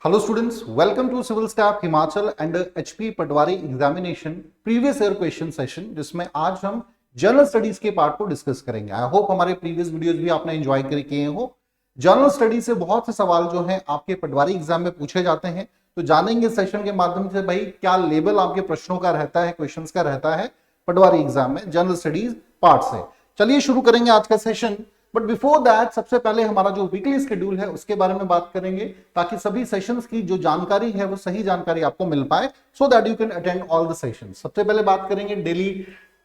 Hello students, welcome to civil staff Himachal and HP patwari examination previous year question session, जिसमें आज हम general studies के part को discuss करेंगे। आई होप हमारे प्रीवियस वीडियोस भी आपने एंजॉय किए हो। जनरल स्टडीज से बहुत से सवाल जो हैं आपके पटवारी एग्जाम में पूछे जाते हैं, तो जानेंगे सेशन के माध्यम से भाई क्या लेवल आपके प्रश्नों का रहता है, क्वेश्चंस का रहता है पटवारी एग्जाम में जनरल स्टडीज पार्ट से। चलिए शुरू करेंगे आज का सेशन। बट बिफोर दैट सबसे पहले हमारा जो वीकली शेड्यूल है उसके बारे में बात करेंगे, ताकि सभी सेशंस की जो जानकारी है वो सही जानकारी आपको मिल पाए, so that you can attend all the sessions. सबसे पहले बात करेंगे daily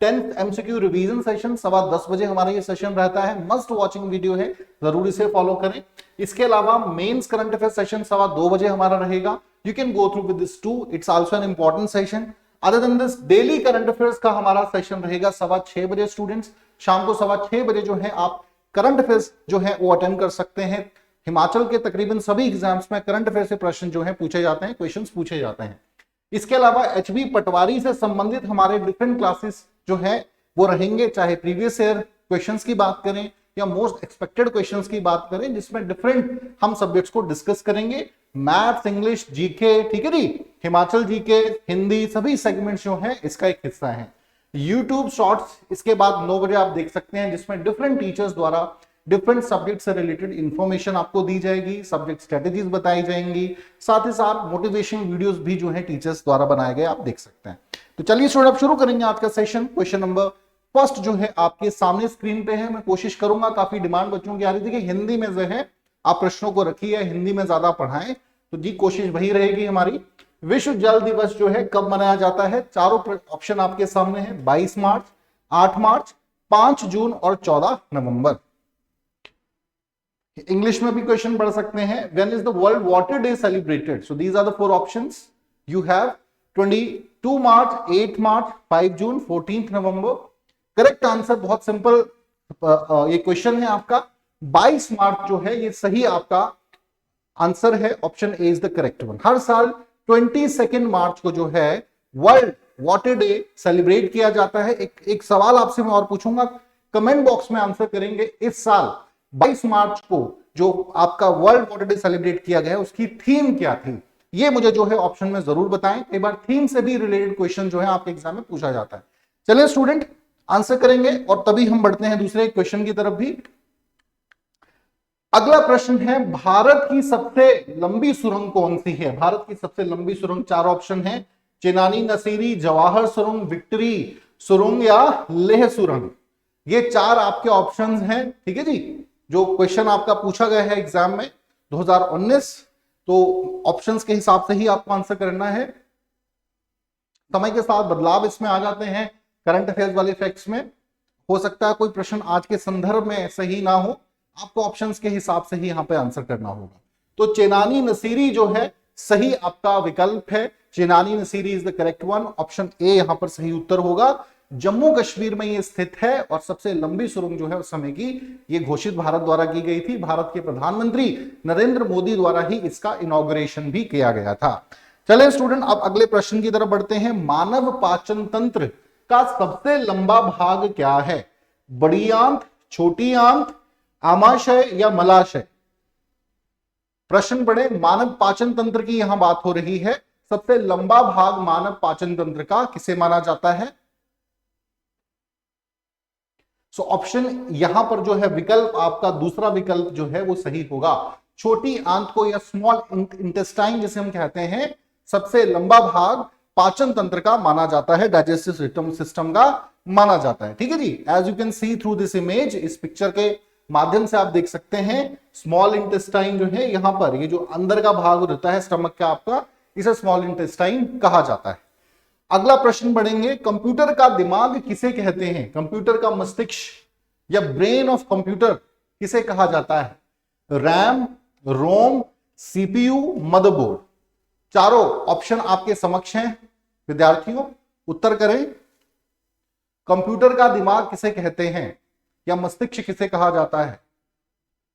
10th MCQ revision session. 10:15 बजे हमारा ये सेशन रहता है, मस्ट वॉचिंग वीडियो है, जरूर इसे फॉलो करें। इसके अलावा मेंस करंट अफेयर सेशन 2:15 बजे हमारा रहेगा। You can go through with this too, it's also an important session. Other than this daily current affairs का हमारा सेशन रहेगा 6:15 बजे। स्टूडेंट्स शाम को 6:15 बजे जो है आप करंट अफेयर्स जो है वो अटेंड कर सकते हैं। हिमाचल के तकरीबन सभी एग्जाम्स में करंट अफेयर से प्रश्न जो है पूछे जाते हैं, क्वेश्चंस पूछे जाते हैं। इसके अलावा एचबी पटवारी से संबंधित हमारे डिफरेंट क्लासेस जो है वो रहेंगे, चाहे प्रीवियस ईयर क्वेश्चंस की बात करें या मोस्ट एक्सपेक्टेड क्वेश्चंस की बात करें, जिसमें डिफरेंट हम सब्जेक्ट्स को डिस्कस करेंगे। मैथ्स, इंग्लिश, जीके, ठीक है जी, हिमाचल जीके, हिंदी, सभी सेगमेंट्स जो है इसका एक हिस्सा है। यूट्यूब शॉर्ट्स इसके बाद 9 बजे आप देख सकते हैं, जिसमें डिफरेंट टीचर्स द्वारा डिफरेंट सब्जेक्ट से रिलेटेड इंफॉर्मेशन आपको दी जाएगी, सब्जेक्ट स्ट्रेटेजीज बताई जाएंगी, साथ ही साथ मोटिवेशन वीडियोस भी जो है टीचर्स द्वारा बनाए गए आप देख सकते हैं। तो चलिए स्टूडेंट अब शुरू करेंगे आज का सेशन। क्वेश्चन नंबर फर्स्ट जो है आपके सामने स्क्रीन पे है। मैं कोशिश करूंगा, काफी डिमांड बच्चों की आ रही थी कि हिंदी में जो है आप प्रश्नों को रखिए, हिंदी में ज्यादा पढ़ाएं, तो जी कोशिश वही रहेगी हमारी। विश्व जल दिवस जो है कब मनाया जाता है? चारों ऑप्शन आपके सामने है, 22 मार्च, 8 मार्च, 5 जून और 14 नवंबर। इंग्लिश में भी क्वेश्चन पढ़ सकते हैं, when is the world water day celebrated? So these are the 4 options you have, 22 March, 8 March, 5 June, 14 November. Correct answer बहुत सिंपल ये क्वेश्चन है आपका, 22 मार्च जो है ये सही आपका आंसर है। Option A is the correct one. हर साल 22 मार्च को जो है वर्ल्ड वाटर डे सेलिब्रेट किया जाता है। एक सवाल आपसे मैं और पूछूंगा, कमेंट बॉक्स में आंसर करेंगे। इस साल 22 मार्च को जो आपका वर्ल्ड वाटर डे सेलिब्रेट किया गया है उसकी थीम क्या थी? ये मुझे जो है ऑप्शन में जरूर बताएं। कई बार थीम से भी रिलेटेड क्वेश्चन जो है आपके एग्जाम में पूछा जाता है। चलिए स्टूडेंट आंसर करेंगे और तभी हम बढ़ते हैं दूसरे क्वेश्चन की तरफ भी। अगला प्रश्न है, भारत की सबसे लंबी सुरंग कौन सी है? भारत की सबसे लंबी सुरंग, 4 ऑप्शन है, चेनानी नसीरी, जवाहर सुरंग, विक्टरी सुरंग या लेह सुरंग। ये 4 आपके ऑप्शंस हैं, ठीक है जी। जो क्वेश्चन आपका पूछा गया है एग्जाम में 2019, तो ऑप्शंस के हिसाब से ही आपको आंसर करना है। समय के साथ बदलाव इसमें आ जाते हैं करंट अफेयर्स वाले फैक्ट्स में। हो सकता है कोई प्रश्न आज के संदर्भ में सही ना हो, आपको ऑप्शंस के हिसाब से ही यहां पे आंसर करना होगा। तो चेनानी नसीरी जो है सही आपका विकल्प है, Chenani Nasiri is the correct one. Option A यहां पर सही उत्तर होगा। जम्मू कश्मीर में ये स्थित है और सबसे लंबी सुरंग जो है उस समय की ये घोषित भारत द्वारा की गई थी। भारत के प्रधानमंत्री नरेंद्र मोदी द्वारा ही इसका इनॉग्रेशन भी किया गया था। चले स्टूडेंट अब अगले प्रश्न की तरफ बढ़ते हैं। मानव पाचन तंत्र का सबसे लंबा भाग क्या है? बड़ी आंत, छोटी आंत, आमाशय या मलाशय? प्रश्न पढ़े, मानव पाचन तंत्र की यहां बात हो रही है। सबसे लंबा भाग मानव पाचन तंत्र का किसे माना जाता है? सो ऑप्शन यहां पर जो है विकल्प आपका दूसरा विकल्प जो है वो सही होगा। छोटी आंत को या स्मॉल इंटेस्टाइन जिसे हम कहते हैं, सबसे लंबा भाग पाचन तंत्र का माना जाता है, डाइजेस्टिव सिस्टम का माना जाता है, ठीक है जी। As you can see through this image, इस पिक्चर के माध्यम से आप देख सकते हैं स्मॉल इंटेस्टाइन जो है यहां पर, ये जो अंदर का भाग रहता है स्टमक का आपका, इसे स्मॉल इंटेस्टाइन कहा जाता है। अगला प्रश्न पढ़ेंगे, कंप्यूटर का दिमाग किसे कहते हैं? कंप्यूटर का मस्तिष्क या ब्रेन ऑफ कंप्यूटर किसे कहा जाता है? रैम, रोम, सीपीयू, मदरबोर्ड। चारों ऑप्शन आपके समक्ष हैं विद्यार्थियों, उत्तर करें। कंप्यूटर का दिमाग किसे कहते हैं या मस्तिष्क किसे कहा जाता है?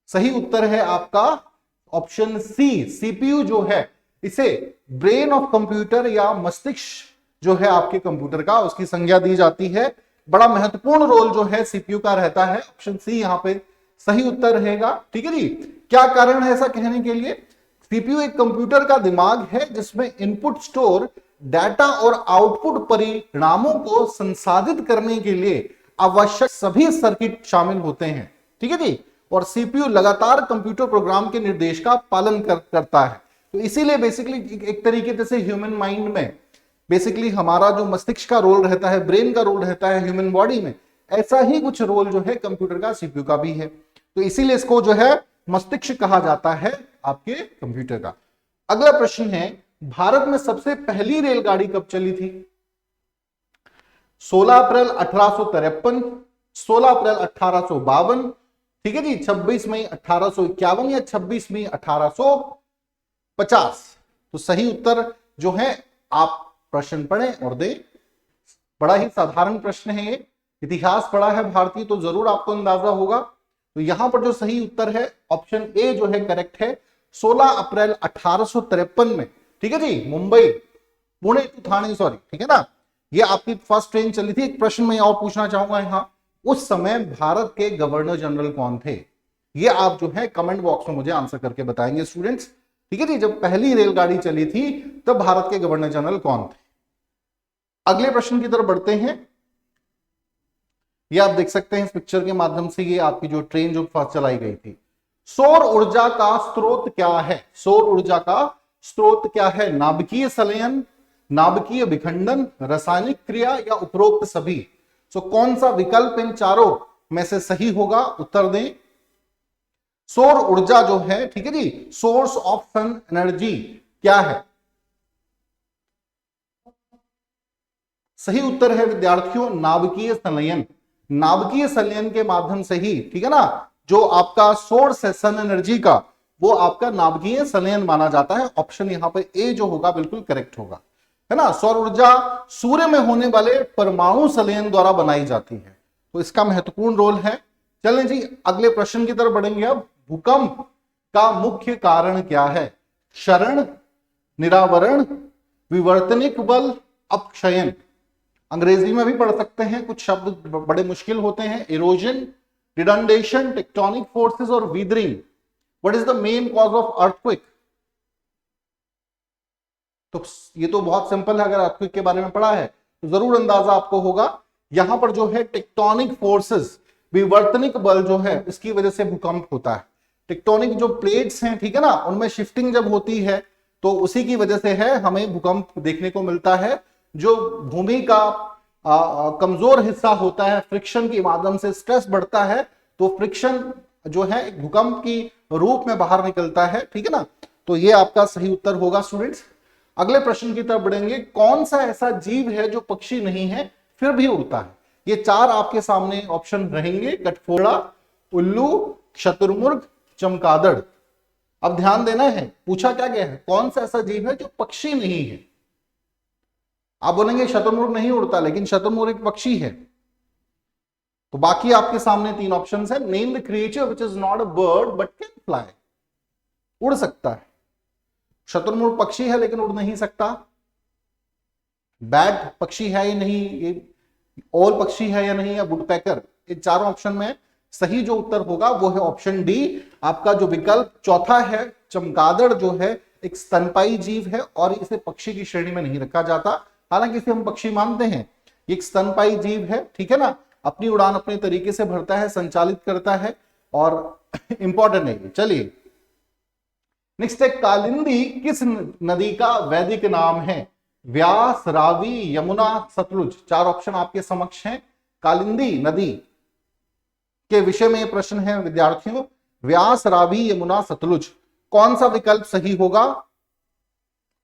सही उत्तर है आपका ऑप्शन सी, सीपीयू जो है इसे ब्रेन ऑफ कंप्यूटर या मस्तिष्क जो है आपके कंप्यूटर का, उसकी संज्ञा दी जाती है। बड़ा महत्वपूर्ण रोल जो है सीपीयू का रहता है। ऑप्शन सी यहां पे सही उत्तर रहेगा, ठीक है जी। क्या कारण है ऐसा कहने के लिए? सीपीयू एक कंप्यूटर का दिमाग है जिसमें इनपुट स्टोर डाटा और आउटपुट परिणामों को संसाधित करने के लिए आवश्यक सभी सर्किट शामिल होते हैं, ठीक है जी। और सीपीयू लगातार कंप्यूटर प्रोग्राम के निर्देश का पालन करता है। तो इसीलिए बेसिकली एक तरीके जैसे ह्यूमन माइंड में बेसिकली हमारा जो मस्तिष्क का रोल रहता है, ब्रेन का रोल रहता है ह्यूमन बॉडी में, ऐसा ही कुछ रोल जो है कंप्यूटर का सीपीयू का भी है। तो इसीलिए इसको जो है मस्तिष्क कहा जाता है आपके कंप्यूटर का। अगला प्रश्न है, भारत में सबसे पहली रेलगाड़ी कब चली थी? 16 अप्रैल 1853, 16 अप्रैल 1852, ठीक है जी, 26 मई 1851 या 26 मई 1850। तो सही उत्तर जो है आप प्रश्न पढ़ें और दें। बड़ा ही साधारण प्रश्न है ये, इतिहास पढ़ा है भारतीय तो जरूर आपको अंदाजा होगा। तो यहां पर जो सही उत्तर है ऑप्शन ए जो है करेक्ट है, 16 अप्रैल 1853 में, ठीक है जी, मुंबई पुणे टू थाने, सॉरी, ठीक है ना, ये आपकी फर्स्ट ट्रेन चली थी। एक प्रश्न मैं और पूछना चाहूंगा यहां, उस समय भारत के गवर्नर जनरल कौन थे? ये आप जो है कमेंट बॉक्स में मुझे आंसर करके बताएंगे स्टूडेंट्स, ठीक है जी। जब पहली रेलगाड़ी चली थी तब भारत के गवर्नर जनरल कौन थे? अगले प्रश्न की तरफ बढ़ते हैं। ये आप देख सकते हैं इस पिक्चर के माध्यम से, ये आपकी जो ट्रेन जो फर्स्ट चलाई गई थी। सौर ऊर्जा का स्रोत क्या है? सौर ऊर्जा का स्रोत क्या है? नाभिकीय संलयन, नाभिकीय विखंडन, रासायनिक क्रिया या उपरोक्त सभी? सो कौन सा विकल्प इन चारों में से सही होगा? उत्तर दें। सौर ऊर्जा जो है, ठीक है जी, सोर्स ऑफ सन एनर्जी क्या है? सही उत्तर है विद्यार्थियों नाभिकीय संलयन। नाभिकीय संलयन के माध्यम से ही, ठीक है ना, जो आपका सोर्स है सन एनर्जी का वो आपका नाभिकीय संलयन माना जाता है। ऑप्शन यहां पे ए जो होगा बिल्कुल करेक्ट होगा, है ना। सौर ऊर्जा सूर्य में होने वाले परमाणु संलयन द्वारा बनाई जाती है, तो इसका महत्वपूर्ण रोल है। चलें जी अगले प्रश्न की तरफ बढ़ेंगे। अब भूकंप का मुख्य कारण क्या है? क्षरण, निरावरण, विवर्तनिक बल, अपक्षयन। अंग्रेजी में भी पढ़ सकते हैं, कुछ शब्द बड़े मुश्किल होते हैं। इरोजन, रिडंडेशन, टेक्टोनिक फोर्सेस और weathering. What is the main cause of earthquake? तो ये तो बहुत सिंपल है, अगर अर्थक्वेक के बारे में पढ़ा है तो जरूर अंदाजा आपको होगा। यहां पर जो है टेक्टोनिक फोर्सेस, विवर्तनिक बल जो है इसकी वजह से भूकंप होता है। टेक्टोनिक जो प्लेट्स हैं, ठीक है ना, उनमें शिफ्टिंग जब होती है तो उसी की वजह से है हमें भूकंप देखने को मिलता है। जो भूमि का कमजोर हिस्सा होता है, फ्रिक्शन के माध्यम से स्ट्रेस बढ़ता है, तो फ्रिक्शन जो है एक भूकंप की रूप में बाहर निकलता है, ठीक है ना। तो ये आपका सही उत्तर होगा स्टूडेंट्स। अगले प्रश्न की तरफ बढ़ेंगे। कौन सा ऐसा जीव है जो पक्षी नहीं है फिर भी उड़ता है? ये चार आपके सामने ऑप्शन रहेंगे, कठफोड़ा, उल्लू, शतुरमुर्ग, चमगादड़। अब ध्यान देना है, पूछा क्या गया है, कौन सा ऐसा जीव है जो पक्षी नहीं है? आप बोलेंगे शतुरमुर्ग नहीं उड़ता, लेकिन शतुरमुर्ग एक पक्षी है। तो बाकी आपके सामने तीन ऑप्शंस है। Name the creature which is not a bird but can fly. उड़ सकता है। शतुरमुर्ग पक्षी है लेकिन उड़ नहीं सकता। बैट पक्षी है या नहीं, ये ओल पक्षी है या नहीं, या वुडपेकर। इन चारों ऑप्शन में सही जो उत्तर होगा वो है ऑप्शन डी, आपका जो विकल्प चौथा है। चमगादड़ जो है एक स्तनपायी जीव है और इसे पक्षी की श्रेणी में नहीं रखा जाता, हालांकि इसे हम पक्षी मानते हैं। एक स्तनपायी जीव है, ठीक है ना, अपनी उड़ान अपने तरीके से भरता है, संचालित करता है और इंपॉर्टेंट है। चलिए नेक्स्ट है, कालिंदी किस नदी का वैदिक नाम है? व्यास, रावी, यमुना, सतलुज। चार ऑप्शन आपके समक्ष हैं। कालिंदी नदी के विषय में प्रश्न है विद्यार्थियों। व्यास, रावी, यमुना, सतलुज, कौन सा विकल्प सही होगा?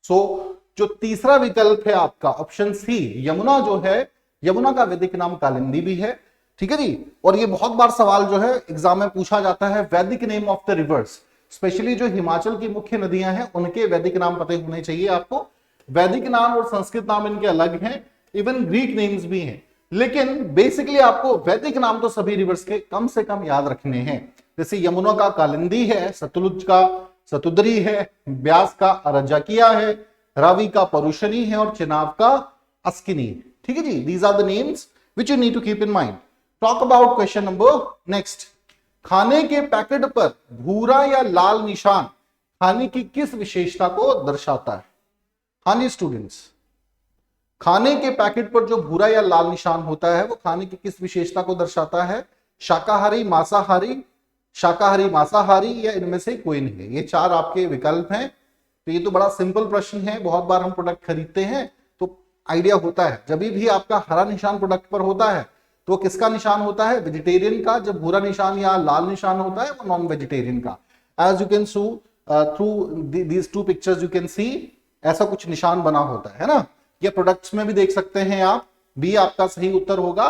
जो तीसरा विकल्प है आपका ऑप्शन सी, यमुना जो है, यमुना का वैदिक नाम कालिंदी भी है, ठीक है जी। और ये बहुत बार सवाल जो है एग्जाम में पूछा जाता है, वैदिक name of the reverse. Specially जो हिमाचल की मुख्य नदियां हैं उनके वैदिक नाम पता होने चाहिए आपको। वैदिक नाम और संस्कृत नाम इनके अलग हैं, इवन ग्रीक नेम्स भी हैं, लेकिन बेसिकली आपको वैदिक नाम तो सभी रिवर्स के कम से कम याद रखने हैं। जैसे यमुना का कालिंदी है, सतलुज का सतुद्री है, व्यास का अरजाकिया है, रावी का परुशनी है और चिनाब का अस्किनी, ठीक है जी। These are the names which you need to keep in mind. Talk about question number next. खाने के पैकेट पर भूरा या लाल निशान खाने की किस विशेषता को दर्शाता है? हाँ जी स्टूडेंट्स, खाने के पैकेट पर जो भूरा या लाल निशान होता है वो खाने की किस विशेषता को दर्शाता है? शाकाहारी, मांसाहारी, शाकाहारी मांसाहारी, या इनमें से कोई नहीं है। ये चार आपके विकल्प हैं। तो ये तो बड़ा सिंपल प्रश्न है। बहुत बार हम प्रोडक्ट खरीदते हैं तो आइडिया होता है, जब भी आपका हरा निशान प्रोडक्ट पर होता है तो किसका निशान होता है? वेजिटेरियन का। जब भूरा निशान या लाल निशान होता है वो नॉन वेजिटेरियन का। As you can see through these two pictures you can see, ऐसा कुछ निशान बना होता है ना। ये प्रोडक्ट्स में भी देख सकते हैं आप। बी आपका सही उत्तर होगा,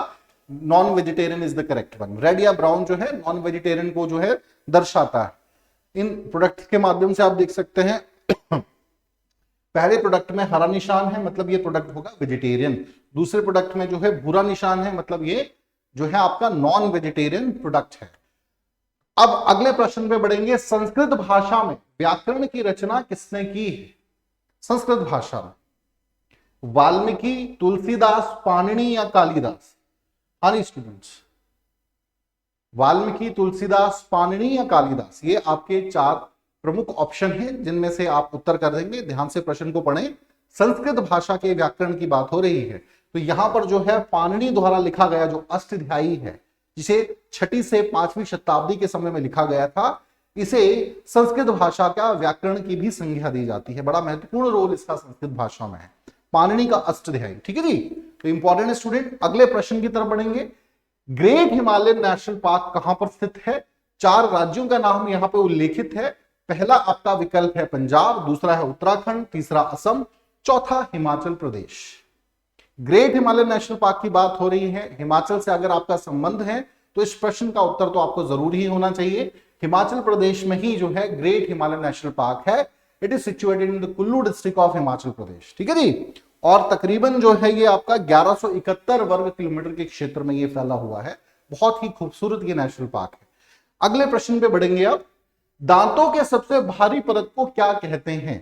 non vegetarian is the correct one. Red या ब्राउन जो है नॉन वेजिटेरियन को जो है दर्शाता है। इन प्रोडक्ट्स के माध्यम से आप देख सकते हैं पहले प्रोडक्ट में हरा निशान है मतलब ये प्रोडक्ट होगा वेजिटेरियन। दूसरे प्रोडक्ट में जो है भूरा निशान है मतलब ये जो है आपका नॉन वेजिटेरियन प्रोडक्ट है। अब अगले प्रश्न पे बढ़ेंगे। संस्कृत भाषा में व्याकरण की रचना किसने की है? संस्कृत भाषा में वाल्मीकि, तुलसीदास, पाणिनि या कालिदास? हाँ स्टूडेंट्स, वाल्मीकि, तुलसीदास, पाणिनि या कालिदास, ये आपके चार प्रमुख ऑप्शन हैं जिनमें से आप उत्तर कर देंगे। ध्यान से प्रश्न को पढ़ें। संस्कृत भाषा के व्याकरण की बात हो रही है तो यहां पर जो है पाणिनि द्वारा लिखा गया जो अष्टाध्यायी है, जिसे 6वीं से 5वीं शताब्दी के समय में लिखा गया था, इसे संस्कृत भाषा का व्याकरण की भी संज्ञा दी जाती है। बड़ा महत्वपूर्ण रोल इसका संस्कृत भाषा में है, पाणिनि का अष्टाध्यायी। ठीक है जी, तो इंपॉर्टेंट स्टूडेंट। अगले प्रश्न की तरफ बढ़ेंगे। ग्रेट हिमालयन नेशनल पार्क कहां पर स्थित है? चार राज्यों का नाम यहां पर उल्लेखित है। पहला आपका विकल्प है पंजाब, दूसरा है उत्तराखंड, तीसरा असम, चौथा Himachal Pradesh. Great Himalayan National park की बात हो रही है। हिमाचल से अगर आपका संबंध है तो इस प्रश्न का उत्तर तो आपको जरूर ही होना चाहिए। हिमाचल प्रदेश में ही जो है ग्रेट हिमालयन नेशनल पार्क है। It is situated in the Kullu district of Himachal Pradesh. ठीक है जी, और तकरीबन जो है ये आपका 1171 वर्ग किलोमीटर के क्षेत्र में ये फैला हुआ है। बहुत ही खूबसूरत ये नेशनल पार्क है। अगले प्रश्न पे बढ़ेंगे अब। दांतों के सबसे भारी परत को क्या कहते हैं?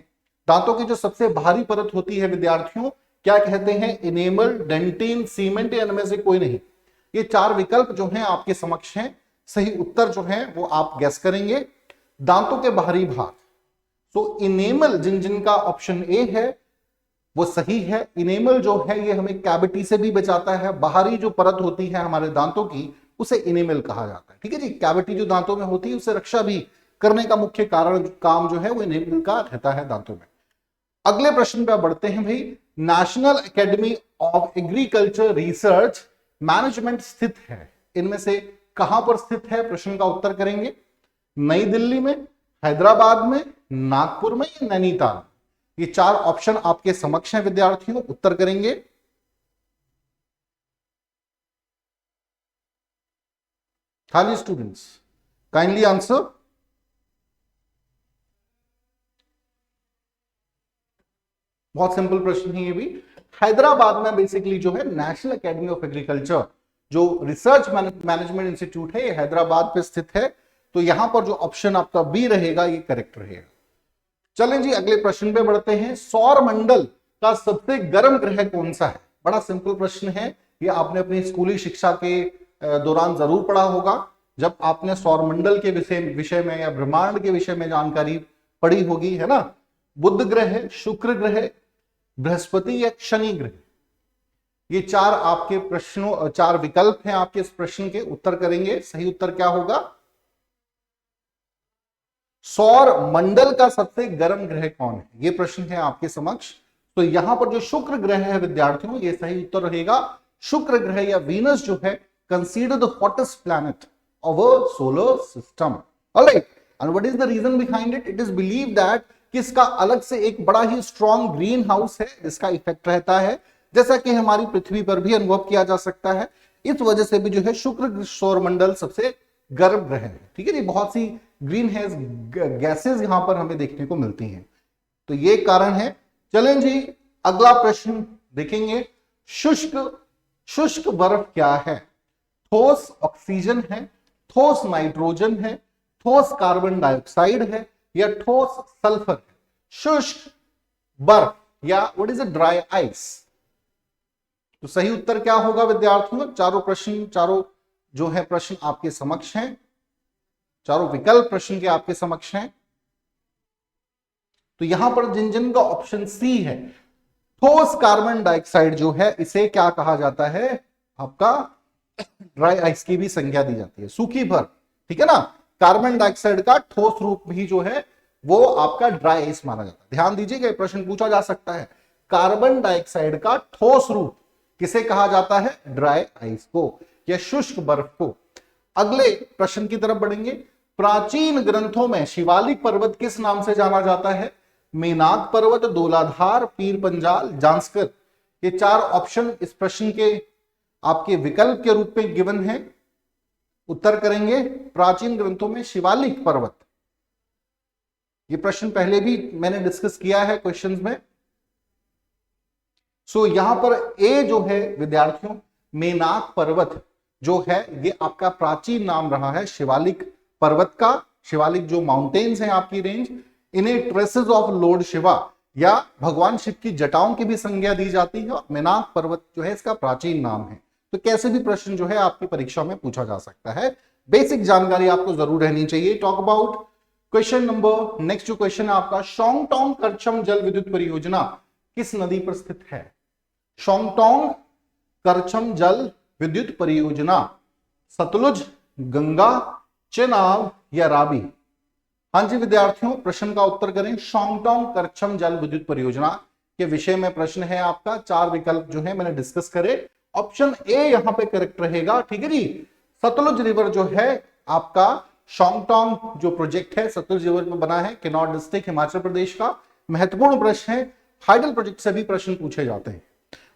दांतों की जो सबसे भारी परत होती है विद्यार्थियों, क्या कहते हैं? इनेमल, डेंटिन, सीमेंट, या इनमें से कोई नहीं। ये चार विकल्प जो हैं आपके समक्ष हैं। सही उत्तर जो है वो आप गैस करेंगे। दांतों के बाहरी भाग, तो इनेमल जिन जिनका ऑप्शन ए है वो सही है। इनेमल जो है ये हमें कैविटी से भी बचाता है। बाहरी जो परत होती है हमारे दांतों की उसे इनेमल कहा जाता है। ठीक है जी, कैविटी जो दांतों में होती है उसे रक्षा भी करने का मुख्य काम जो है वो इनेमल का रहता है दांतों में। अगले प्रश्न पे बढ़ते हैं भाई। National academy of agriculture research management स्थित है, इनमें से कहां पर स्थित है? प्रश्न का उत्तर करेंगे। नई दिल्ली में, हैदराबाद में, नागपुर में या नैनीताल? ये चार ऑप्शन आपके समक्ष हैं विद्यार्थियों, उत्तर करेंगे। खाली स्टूडेंट्स काइंडली आंसर। बहुत सिंपल प्रश्न है ये भी। हैदराबाद में बेसिकली जो है नेशनल एकेडमी ऑफ एग्रीकल्चर जो रिसर्च मैनेजमेंट इंस्टीट्यूट है ये हैदराबाद पे स्थित है। तो यहां पर जो ऑप्शन आपका बी रहेगा ये करेक्ट रहेगा। चलें जी अगले प्रश्न पे बढ़ते हैं। सौर मंडल का सबसे गर्म ग्रह कौन सा है? बड़ा सिंपल प्रश्न है, ये आपने अपनी स्कूली शिक्षा के दौरान जरूर पढ़ा होगा। जब आपने सौर मंडल के विषय में या ब्रह्मांड के विषय में जानकारी पढ़ी होगी, है ना। बुध ग्रह, शुक्र ग्रह, बृहस्पति या शनि ग्रह, ये चार आपके प्रश्नों, चार विकल्प हैं आपके इस प्रश्न के। उत्तर करेंगे। सही उत्तर क्या होगा? सौर मंडल का सबसे गर्म ग्रह कौन है, ये प्रश्न है आपके समक्ष। तो यहां पर जो शुक्र ग्रह है विद्यार्थियों, ये सही उत्तर रहेगा। शुक्र ग्रह या वीनस जो है consider the hottest planet of a solar system. Alright, and what is the reason behind it? It is believe that कि इसका अलग से एक बड़ा ही स्ट्रॉन्ग ग्रीन हाउस है जिसका इफेक्ट रहता है, जैसा कि हमारी पृथ्वी पर भी अनुभव किया जा सकता है। इस वजह से भी जो है शुक्र सौर मंडल सबसे गर्म ग्रह है। ठीक है जी, बहुत सी ग्रीन गैसेस यहां पर हमें देखने को मिलती हैं, तो ये कारण है। चलें जी अगला प्रश्न देखेंगे। शुष्क बर्फ क्या है? ठोस ऑक्सीजन है, ठोस नाइट्रोजन है, ठोस कार्बन डाइऑक्साइड है या ठोस सल्फर है? शुष्क बर्फ या what is a dry ice? तो सही उत्तर क्या होगा विद्यार्थियों? चारों जो है प्रश्न आपके समक्ष हैं, चारों विकल्प प्रश्न के आपके समक्ष हैं। तो यहां पर जिन जिन का ऑप्शन सी है, ठोस कार्बन डाइऑक्साइड जो है इसे क्या कहा जाता है, आपका ड्राई आइस की भी संज्ञा दी जाती है, सूखी बर्फ, ठीक है ना। कार्बन डाइऑक्साइड का ठोस रूप भी जो है वो आपका ड्राई आइस माना जाता है। ध्यान दीजिएगा, प्रश्न पूछा जा सकता है, कार्बन डाइऑक्साइड का ठोस रूप किसे कहा जाता है, ड्राई आइस को या शुष्क बर्फ को। अगले प्रश्न की तरफ बढ़ेंगे। प्राचीन ग्रंथों में शिवालिक पर्वत किस नाम से जाना जाता है, मेनाक पर्वत, दोलाधार, पीर पंजाल, जांस्कर। ये 4 ऑप्शन इस प्रश्न के आपके विकल्प के रूप में गिवन है। उत्तर करेंगे प्राचीन ग्रंथों में शिवालिक पर्वत। ये प्रश्न पहले भी मैंने डिस्कस किया है क्वेश्चंस में। सो यहां पर ए जो है विद्यार्थियों, मेनाक पर्वत जो है ये आपका प्राचीन नाम रहा है शिवालिक पर्वत का। शिवालिक जो माउंटेन्स हैं आपकी रेंज, इन्हें ट्रेसेस ऑफ लॉर्ड शिवा या भगवान शिव की जटाओं की भी संज्ञा दी जाती है। मेनाक पर्वत जो है इसका प्राचीन नाम है। तो कैसे भी प्रश्न जो है आपकी परीक्षा में पूछा जा सकता है, बेसिक जानकारी आपको जरूर रहनी चाहिए। Talk about question number, next जो क्वेश्चन है आपका, शोंगटोंग करचम जल विद्युत परियोजना किस नदी पर स्थित है। शोंगटोंग करचम जल विद्युत परियोजना सतलुज, गंगा, चेनाब या रावी। हाँ जी विद्यार्थियों, प्रश्न का उत्तर करें। शोंगटोंग करचम जल विद्युत परियोजना के विषय में प्रश्न है आपका। 4 विकल्प जो है मैंने डिस्कस करे, ऑप्शन ए यहां पे करेक्ट रहेगा, ठीक है जी। सतलुज रिवर जो है आपका, शोंगटोंग जो प्रोजेक्ट है सतलुज रिवर में बना है, किन्नौर डिस्ट्रिक्ट हिमाचल प्रदेश का। महत्वपूर्ण प्रश्न है, हाइडल प्रोजेक्ट से भी प्रश्न पूछे जाते हैं।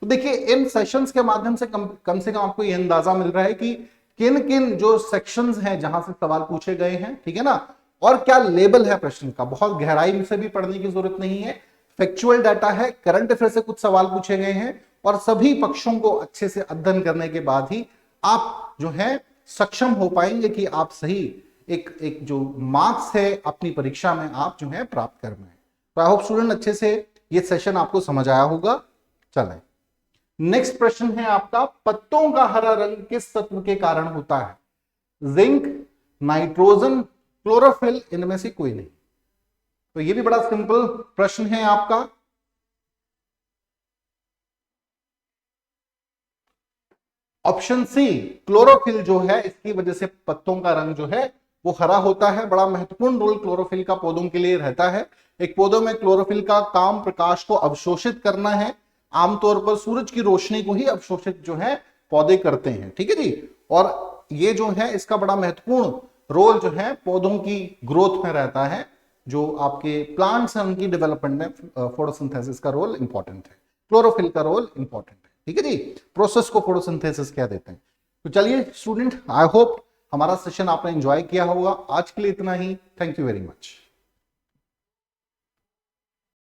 तो देखिए इन सेशंस के माध्यम से कम से कम आपको यह अंदाजा मिल रहा है कि किन किन जो सेक्शंस हैं जहां से सवाल पूछे गए हैं, ठीक है ना, और क्या लेवल है प्रश्न का। बहुत गहराई से भी पढ़ने की जरूरत नहीं है, फैक्चुअल डाटा है, करंट अफेयर से कुछ सवाल पूछे गए हैं और सभी पक्षों को अच्छे से अध्ययन करने के बाद ही आप जो है सक्षम हो पाएंगे कि आप सही एक जो मार्क्स है अपनी परीक्षा में आप जो है प्राप्त कर पाए। तो आई होप स्टूडेंट अच्छे से ये सेशन आपको समझ आया होगा। चलें नेक्स्ट प्रश्न है आपका, पत्तों का हरा रंग किस तत्व के कारण होता है। जिंक, नाइट्रोजन, क्लोरोफिल, इनमें से कोई नहीं। तो ये भी बड़ा सिंपल प्रश्न है आपका। ऑप्शन सी क्लोरोफिल जो है, इसकी वजह से पत्तों का रंग जो है वो हरा होता है। बड़ा महत्वपूर्ण रोल क्लोरोफिल का पौधों के लिए रहता है। एक पौधों में क्लोरोफिल का काम प्रकाश को अवशोषित करना है। आमतौर पर सूरज की रोशनी को ही अवशोषित जो है पौधे करते हैं, ठीक है जी। और ये जो है इसका बड़ा महत्वपूर्ण रोल जो है पौधों की ग्रोथ में रहता है। जो आपके प्लांट्स हैं उनकी डेवलपमेंट में फोटोसिंथेसिस का रोल इंपॉर्टेंट है, क्लोरोफिल का रोल इंपॉर्टेंट है, ठीक है जी। प्रोसेस को फोटोसिंथेसिस कह देते हैं। तो चलिए स्टूडेंट, आई होप हमारा सेशन आपने एंजॉय किया होगा। आज के लिए इतना ही। Thank you very much.